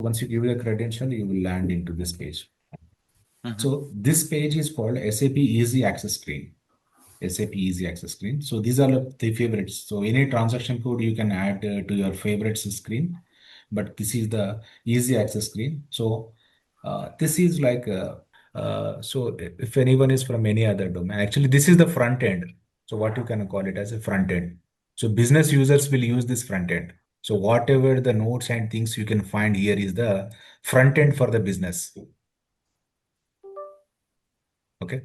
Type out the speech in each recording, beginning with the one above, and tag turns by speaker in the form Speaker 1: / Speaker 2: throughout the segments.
Speaker 1: Once you give the credential, you will land into this page.
Speaker 2: Mhm.
Speaker 1: So this page is called SAP Easy Access Screen. SAP Easy Access Screen. So these are the favorites. So any transaction code you can add to your favorites screen, but this is the Easy Access Screen. So this is like so if anyone is from any other domain, actually this is the front end. So what you can call it as a front end. So business users will use this front end. So whatever the nodes and things you can find here is the front end for the business. Okay.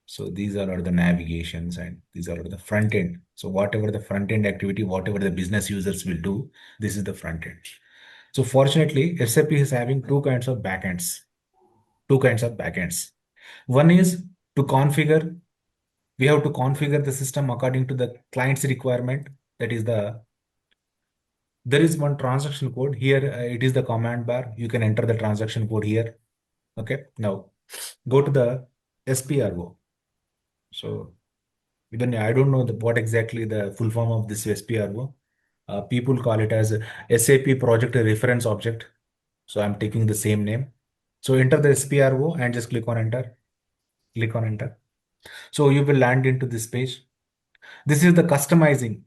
Speaker 1: So these are all the navigations and these are all the front end. So whatever the front end activity, whatever the business users will do, this is the front end. So fortunately, SAP is having two kinds of backends. Two kinds of backends. One is to configure. We have to configure the system according to the client's requirement. That is there is one transaction code here. It is the command bar. You can enter the transaction code here. Okay. Now go to the SPRO. So even I don't know what exactly the full form of this SPRO. People call it as a SAP Project Reference Object. So I'm taking the same name. So enter the SPRO and just click on enter. Click on enter. So you will land into this page. This is the customizing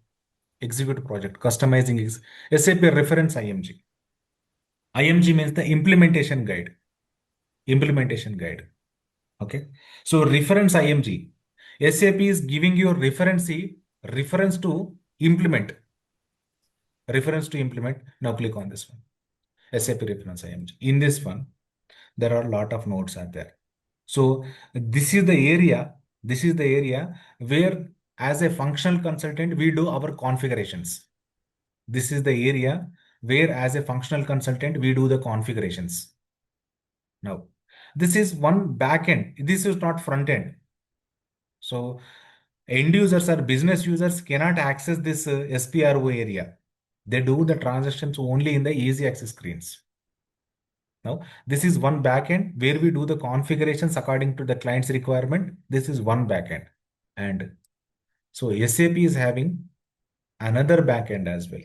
Speaker 1: execute project. Customizing is SAP Reference IMG. IMG means the implementation guide. Implementation guide. Okay. So reference IMG. SAP is giving you reference to implement. Reference to implement. Now click on this one. SAP reference IMG. In this one, there are a lot of nodes are there. So this is the area. This is the area where, as a functional consultant, we do our configurations. This is the area where, as a functional consultant, we do the configurations. Now, this is one backend. This is not front end. So end users or business users cannot access this SPRO area. They do the transactions only in the easy access screens. Now, this is one backend where we do the configurations according to the client's requirement. This is one backend. And so SAP is having another backend as well.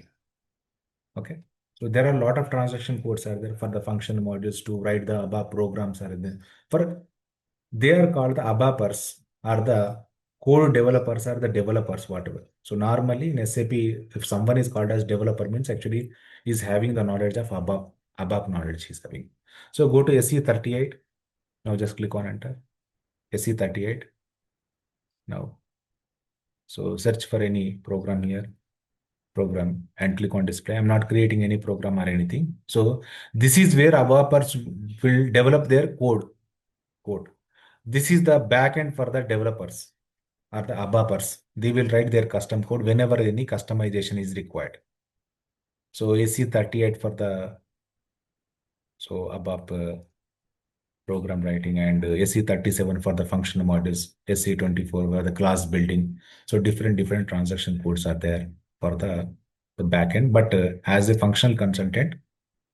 Speaker 1: Okay. So there are a lot of transaction codes are there for the function modules to write the ABAP programs are there. For they are called the ABAPers or the code developers or the developers, whatever. So normally in SAP, if someone is called as developer means actually is having the knowledge of ABAP knowledge he's having. So go to SE38. Now just click on enter. SE38. Now, so search for any program here, program and click on display. I'm not creating any program or anything. So this is where ABAPers will develop their code. This is the backend for the developers or the ABAPers. They will write their custom code whenever any customization is required. So AC38 for the ABAP program writing and SE37 for the functional models, SE24 for the class building. So different transaction codes are there for the backend. But as a functional consultant,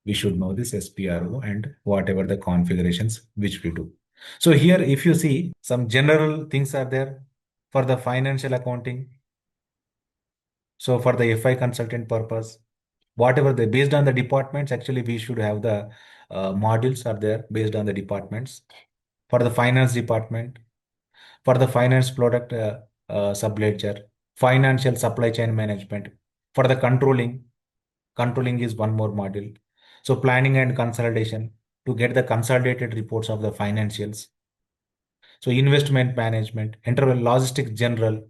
Speaker 1: we should know this SPRO and whatever the configurations which we do. So here, if you see some general things are there for the financial accounting. So for the FI consultant purpose, whatever they based on the departments, actually we should have the modules are there based on the departments. For the finance department, for the finance product subledger, financial supply chain management, for the controlling is one more module. So planning and consolidation to get the consolidated reports of the financials. So investment management, interval logistics general.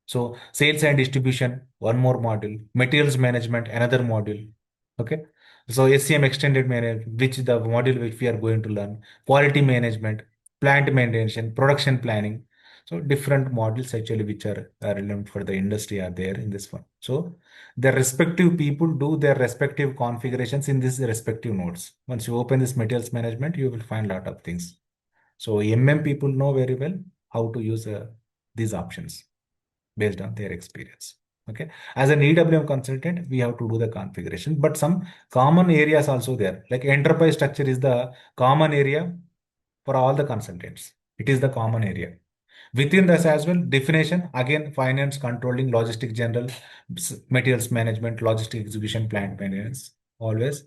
Speaker 1: So sales and distribution, one more module. Materials management, another module. Okay. So SCM extended management, which the module which we are going to learn. Quality management, plant maintenance, production planning. So different modules actually which are relevant for the industry are there in this one. So the respective people do their respective configurations in these respective nodes. Once you open this materials management, you will find a lot of things. So people know very well how to use these options based on their experience. Okay. As an EWM consultant, we have to do the configuration, but some common areas also there. Like enterprise structure is the common area for all the consultants. It is the common area. Within this as well, definition, again, finance, controlling, logistic general, materials management, logistic execution, plant maintenance, always.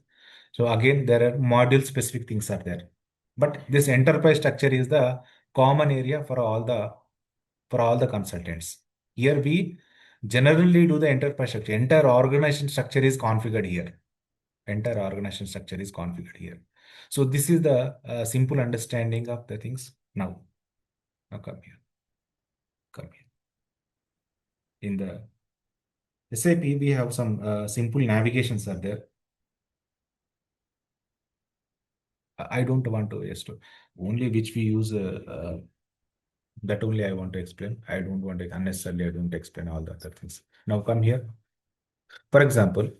Speaker 1: So again, there are module specific things are there. But this enterprise structure is the common area for all the consultants. Here we generally do the enterprise structure. Entire organization structure is configured here. Entire organization structure is configured here. So this is the simple understanding of the things. Now come here. Come here. In the SAP, we have some simple navigations are there. I don't want to yes to only which we use that only I want to explain. I don't want to unnecessarily I don't explain all the other things. Now come here. For example,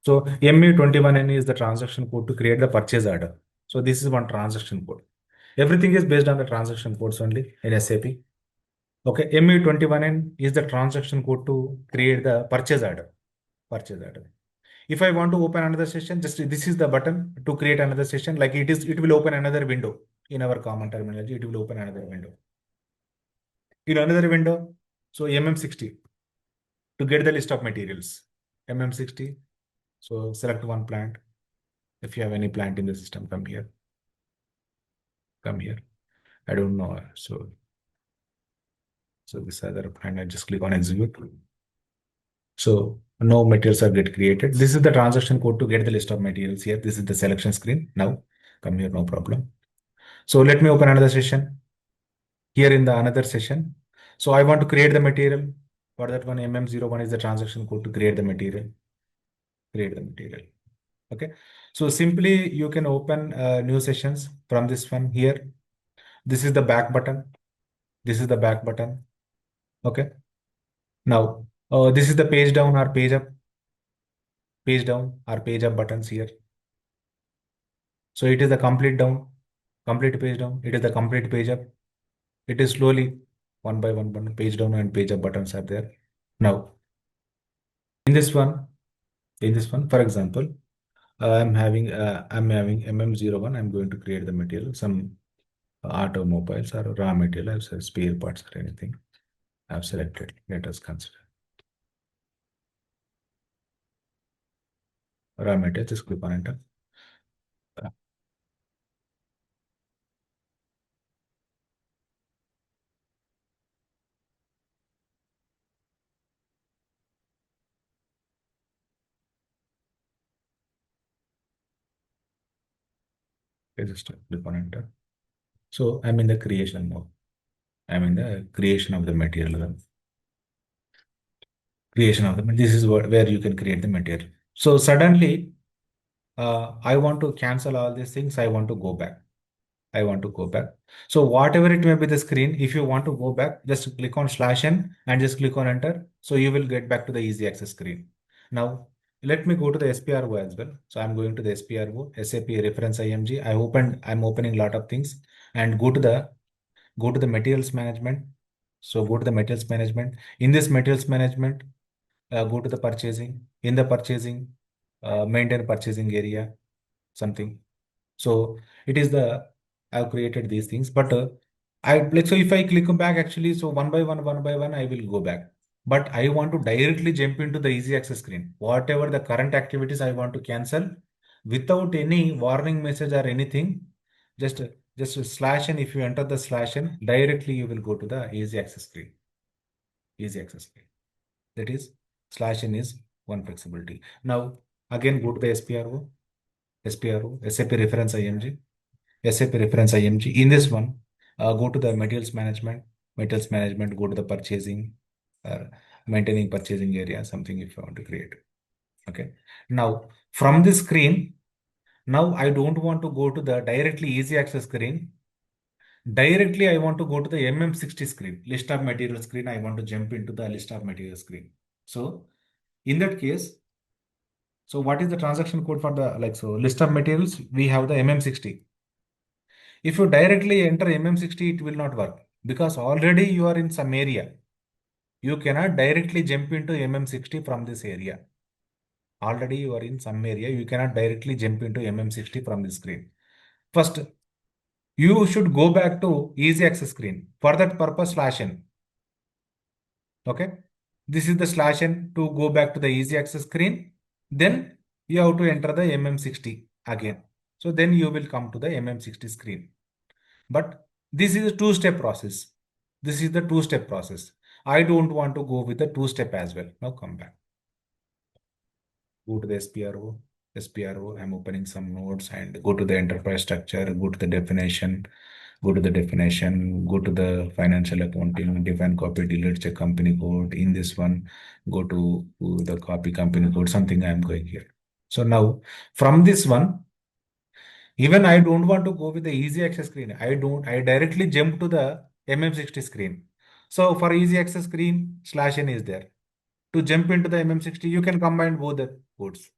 Speaker 1: so ME21N is the transaction code to create the purchase order. So this is one transaction code. Everything is based on the transaction codes only in SAP. Okay, ME21N is the transaction code to create the purchase order. Purchase order. If I want to open another session, just this is the button to create another session. Like it will open another window in our common terminology. It will open another window. In another window, so MM60 to get the list of materials. MM60. So select one plant. If you have any plant in the system, come here. Come here. I don't know. So this other plant, I just click on execute. So no materials are get created. This is the transaction code to get the list of materials here. This is the selection screen. Now come here, no problem. So let me open another session here in the another session. So I want to create the material. For that one, MM01 is the transaction code to create the material. Create the material. Okay. So simply you can open new sessions from this one here. This is the back button. This is the back button. Okay. Now, this is the page down or page up. Page down or page up buttons here. So it is the complete down, complete page down. It is the complete page up. It is slowly one by one page down and page up buttons are there. Now, in this one, for example, I'm having MM01. I'm going to create the material, some automobiles or raw material. I've said spare parts or anything. I've selected. Let us consider raw material. Just click on enter. Just click on enter. So I'm in the creation mode. I'm in the creation of the material. Creation of the this is where you can create the material. So suddenly, I want to cancel all these things. I want to go back. I want to go back. So whatever it may be the screen, if you want to go back, just click on /n and just click on enter. So you will get back to the easy access screen. Now let me go to the SPRO as well. So I'm going to the SPRO, SAP reference IMG. I'm opening a lot of things and go to the materials management. So go to the materials management. In this materials management, go to the purchasing. In the purchasing, maintain purchasing area, something. So it is the I've created these things, but I like so if I click back actually, so one by one, I will go back. But I want to directly jump into the easy access screen. Whatever the current activities I want to cancel without any warning message or anything, just just /n. If you enter the /n, directly you will go to the easy access screen. Easy access screen. That is /n is one flexibility. Now again go to the SPRO, SAP reference IMG. SAP reference IMG. In this one, go to the materials management. Materials management, go to the purchasing, uh, maintaining purchasing area, something if you want to create. Okay. Now, from this screen, now I don't want to go to the directly easy access screen. Directly, I want to go to the MM60 screen, list of material screen. I want to jump into the list of material screen. So, in that case, so what is the transaction code for the so list of materials? We have the MM60. If you directly enter MM60, it will not work because already you are in some area. You cannot directly jump into MM60 from this area. Already you are in some area. You cannot directly jump into MM60 from the screen. First, you should go back to easy access screen. For that purpose, /n. Okay. This is the /n to go back to the easy access screen. Then you have to enter the MM60. again. So then you will come to the MM60 screen. But this is a two-step process. This is the two-step process. I don't want to go with the two-step as well. Now come back. Go to the SPRO. SPRO, I'm opening some nodes and go to the enterprise structure, go to the definition, go to the financial accounting, define copy, delete, check company code. In this one, go to the copy company code, something I'm going here. So now from this one, even I don't want to go with the easy access screen. I directly jump to the MM60 screen. So for easy access screen, /n is there. To jump into the MM60, you can combine both the codes.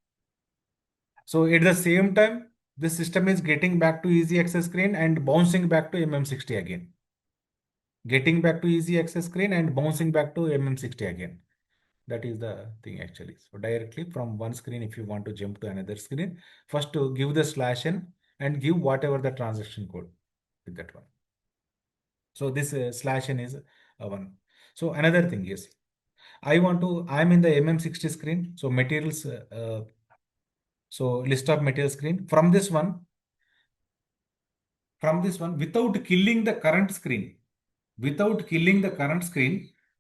Speaker 1: So at the same time, the system is getting back to easy access screen and bouncing back to MM60 again. Getting back to easy access screen and bouncing back to MM60 again. That is the thing actually. So directly from one screen, if you want to jump to another screen, first to give the /n and give whatever the transaction code with that one. So this /n is one. So another thing is, I'm in the MM60 screen. So materials, so list of material screen. From this one, without killing the current screen,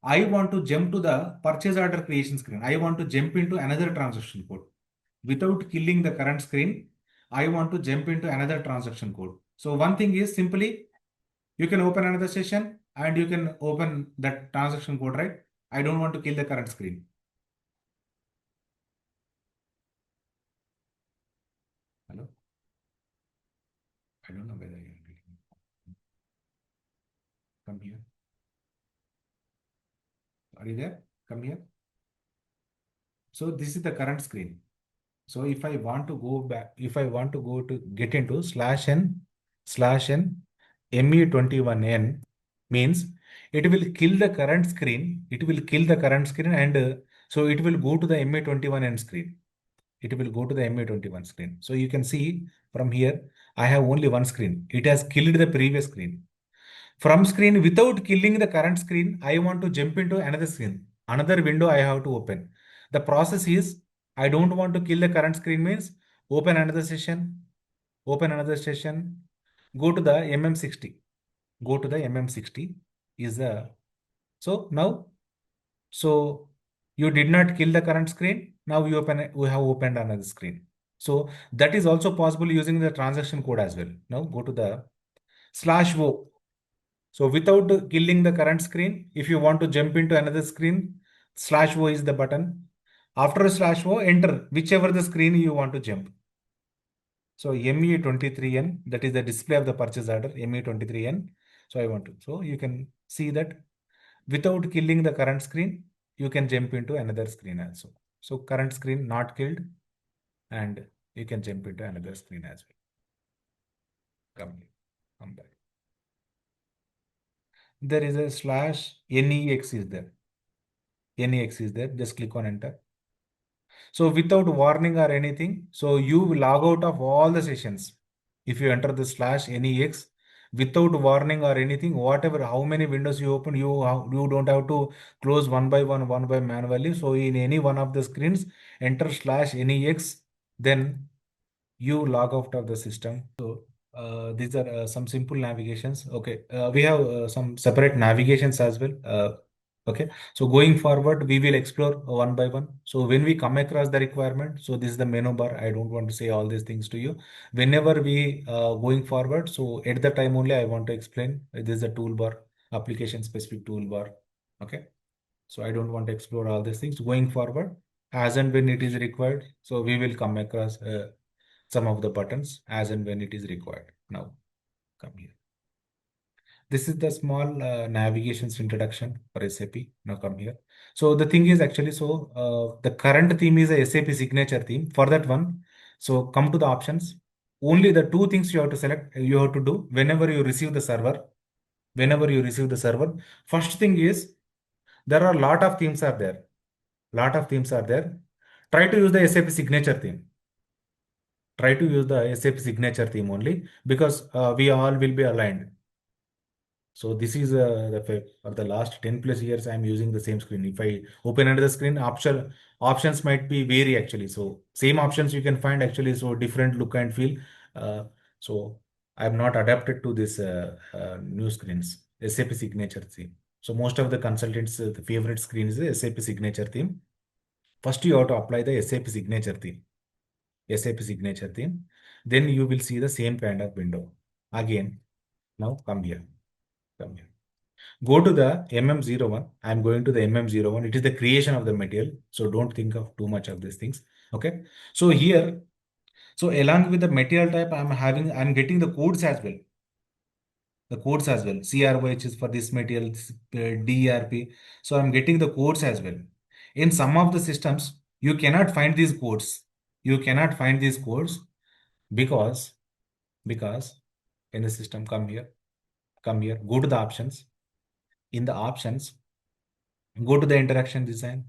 Speaker 1: I want to jump to the purchase order creation screen. I want to jump into another transaction code. Without killing the current screen, I want to jump into another transaction code. So one thing is simply you can open another session and you can open that transaction code, right? I don't want to kill the current screen. Hello? I don't know whether you're getting come here. Are you there? Come here. So this is the current screen. So if I want to go back, if I want to go to get into /n ME21N means it will kill the current screen. It will kill the current screen and so it will go to the ME21N screen. It will go to the ME21 screen. So you can see from here, I have only one screen. It has killed the previous screen. From screen without killing the current screen, I want to jump into another screen. Another window I have to open. The process is I don't want to kill the current screen means open another session, go to the MM60. Go to the MM60 is the so now so you did not kill the current screen. Now we have opened another screen. So that is also possible using the transaction code as well. Now go to the /o. So without killing the current screen, if you want to jump into another screen, /o is the button. After /o, enter whichever the screen you want to jump. So ME23N, that is the display of the purchase order, ME23N. So I want to. So you can see that without killing the current screen, you can jump into another screen also. So current screen not killed and you can jump into another screen as well. Come back. There is a /NEX is there. NEX is there. Just click on enter. So without warning or anything, so you log out of all the sessions. If you enter the /NEX without warning or anything, whatever, how many windows you open, you don't have to close one by manually. So in any one of the screens, enter /NEX, then you log out of the system. So these are some simple navigations. Okay, we have some separate navigations as well. Okay, so going forward, we will explore one by one. So when we come across the requirement, so this is the menu bar. I don't want to say all these things to you. Whenever we going forward, so at the time only I want to explain. This is the toolbar, application specific toolbar. Okay, so I don't want to explore all these things going forward. As and when it is required, so we will come across some of the buttons as and when it is required. Now, come here. This is the small navigations introduction for SAP. Now come here. So the thing is actually, so the current theme is a SAP signature theme. For that one, so come to the options. Only the two things you have to select, you have to do whenever you receive the server. Whenever you receive the server, first thing is there are a lot of themes are there. Lot of themes are there. Try to use the SAP signature theme. Try to use the SAP signature theme only because we all will be aligned. So this is for the last 10 plus years, I'm using the same screen. If I open another screen, options might be vary actually. So same options you can find actually, so different look and feel. So I'm not adapted to this new screens, SAP signature theme. So most of the consultants, the favorite screen is the SAP signature theme. First, you have to apply the SAP signature theme. SAP signature theme. Then you will see the same kind of window. Again, now come here. Come here. Go to the MM01. I'm going to the MM01. It is the creation of the material. So don't think of too much of these things. Okay. So here, so along with the material type, I'm getting the codes as well. The codes as well. CRYH is for this material, DRP. So I'm getting the codes as well. In some of the systems, you cannot find these codes. You cannot find these codes because, because in the system, come here, go to the options. In the options, go to the interaction design.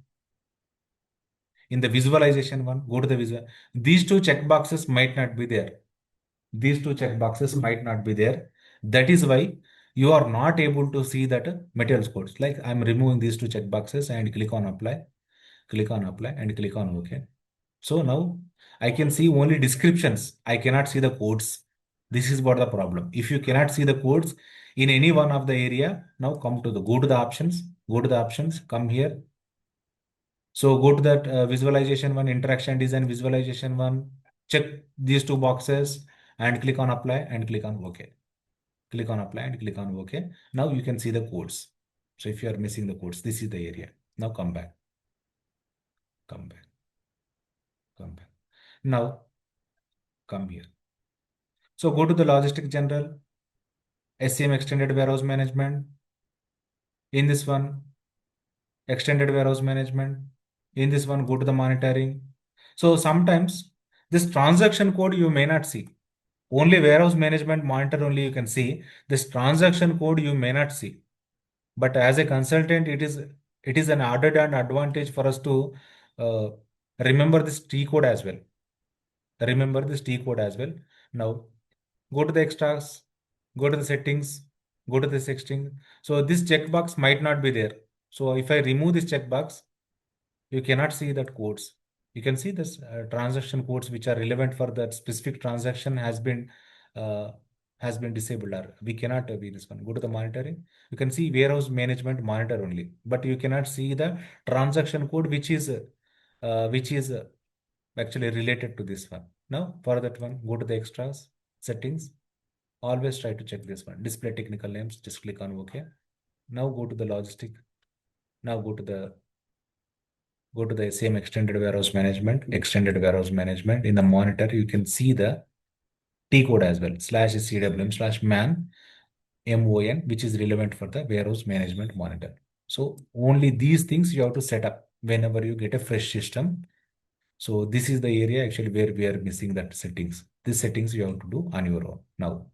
Speaker 1: In the visualization one, go to the visual. These two checkboxes might not be there. These two checkboxes might not be there. That is why you are not able to see that materials codes. Like I'm removing these two checkboxes and click on apply and click on OK. So now I can see only descriptions. I cannot see the codes. This is what the problem. If you cannot see the codes in any one of the area, now go to the options, come here. So go to that visualization one, interaction design visualization one, check these two boxes and click on apply and click on OK. Click on apply and click on OK. Now you can see the codes. So if you are missing the codes, this is the area. Now come back, come back, come back. Now come here. So go to the logistic general, SCM extended warehouse management. In this one, extended warehouse management. In this one, go to the monitoring. So sometimes this transaction code you may not see. Only warehouse management monitor only you can see. This transaction code you may not see. But as a consultant, it is an added and advantage for us to uh, remember this T code as well. Remember this T code as well. Now go to the extras, go to the settings, go to the settings. So this checkbox might not be there. So if I remove this checkbox, you cannot see that codes. You can see this transaction codes which are relevant for that specific transaction uh, has been disabled, or we cannot be this one. Go to the monitoring. You can see warehouse management monitor only, but you cannot see the transaction code which is actually related to this one. Now for that one, go to the extras settings. Always try to check this one. Display technical names. Just click on OK. Now go to the logistic. Now go to the same extended warehouse management, in the monitor, you can see the T code as well, slash CWM slash man, MON, which is relevant for the warehouse management monitor. So only these things you have to set up whenever you get a fresh system. So this is the area actually where we are missing that settings. These settings you have to do on your own now.